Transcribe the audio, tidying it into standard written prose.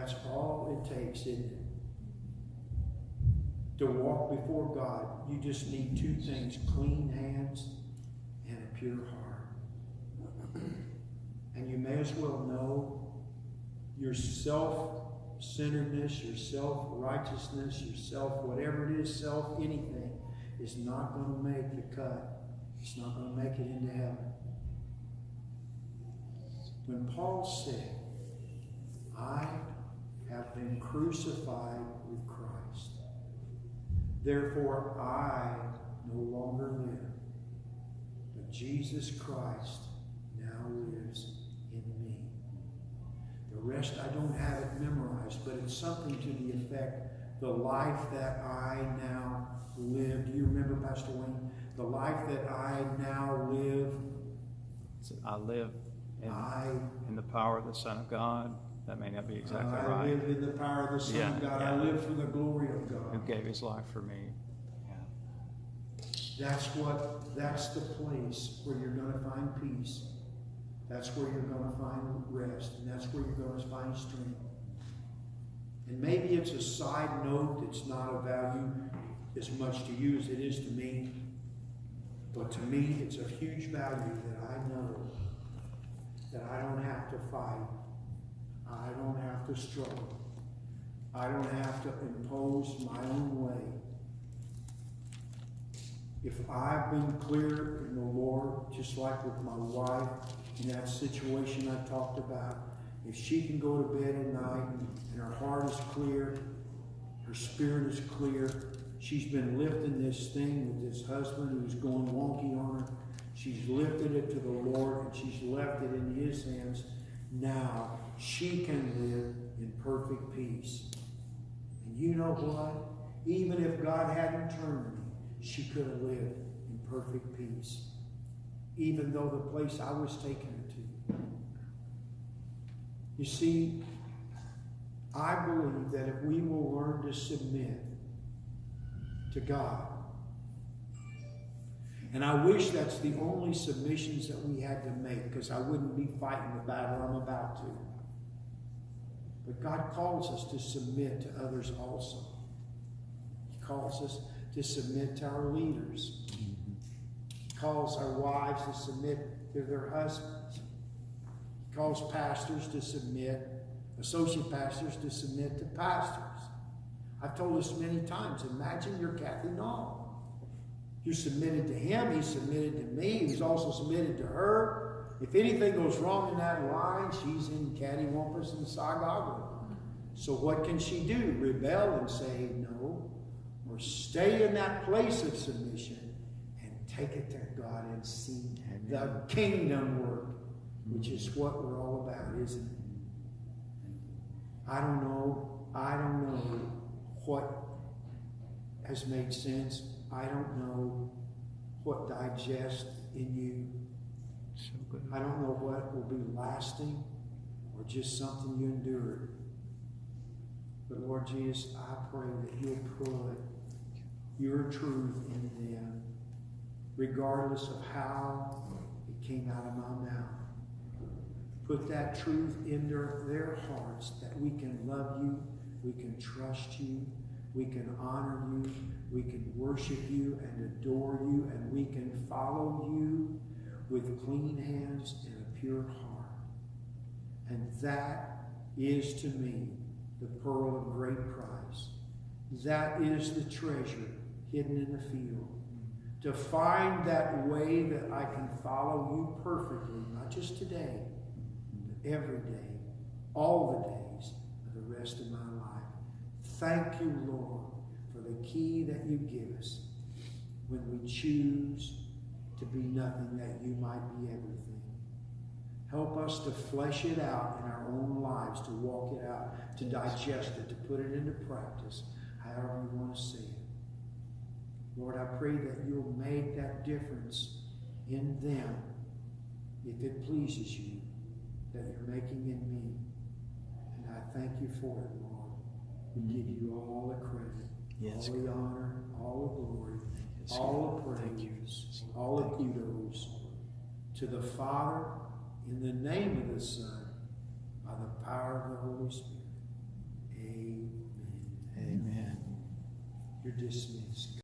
That's all it takes, isn't it? To walk before God, you just need two things: clean hands and a pure heart. And you may as well know your self-centeredness, your self-righteousness, your whatever it is, anything, is not going to make the cut. It's not going to make it into heaven. When Paul said, I have been crucified with Christ, therefore I no longer live, but Jesus Christ now lives in me. The rest I don't have it memorized, but it's something to the effect, the life that I now live. Do you remember, Pastor Wayne? The life that I now live. I live in the power of the Son of God. That may not be exactly right. I live in the power of the Son of God. I live for the glory of God. Who gave his life for me. Yeah. That's the place where you're going to find peace. That's where you're going to find rest. And that's where you're going to find strength. And maybe it's a side note that's not of value as much to you as it is to me. But to me, it's of huge value that I know that I don't have to fight. I don't have to struggle. I don't have to impose my own way. If I've been clear in the Lord, just like with my wife in that situation I talked about, if she can go to bed at night and her heart is clear, her spirit is clear, she's been lifting this thing with this husband who's going wonky on her. She's lifted it to the Lord and she's left it in his hands. Now she can live in perfect peace. And you know what? Even if God hadn't turned me, she could have lived in perfect peace. Even though the place I was taking her to. You see, I believe that if we will learn to submit to God, and I wish that's the only submissions that we had to make, because I wouldn't be fighting the battle I'm about to. But God calls us to submit to others also. He calls us to submit to our leaders. He calls our wives to submit to their husbands. He calls pastors to submit, associate pastors to submit to pastors. I've told this many times. Imagine you're Kathy Nall. You're submitted to him. He's submitted to me. He's also submitted to her. If anything goes wrong in that line, she's in cattywampus and Sagago. So what can she do? Rebel and say no? Or stay in that place of submission and take it to God and see the kingdom work, which is what we're all about, isn't it? I don't know what has made sense. I don't know what digests in you. So good. I don't know what will be lasting or just something you endured. But Lord Jesus, I pray that you'll put your truth in them, regardless of how it came out of my mouth. Put that truth in their hearts, that we can love you, we can trust you, we can honor you, we can worship you and adore you, and we can follow you with clean hands and a pure heart. And that is to me the pearl of great price. That is the treasure hidden in the field. To find that way that I can follow you perfectly, not just today, but every day, all the days of the rest of my life. Thank you, Lord, for the key that you give us when we choose to be nothing, that you might be everything. Help us to flesh it out in our own lives, to walk it out, to digest it, to put it into practice, however you want to say it. Lord, I pray that you'll make that difference in them, if it pleases you, that you're making in me. And I thank you for it, Lord. We give you all the credit, Yes, all the God. honor, all the glory, Yes, all God. the Thank you. praise, all the kudos to the Father, in the name of the Son, by the power of the Holy Spirit. You're dismissed.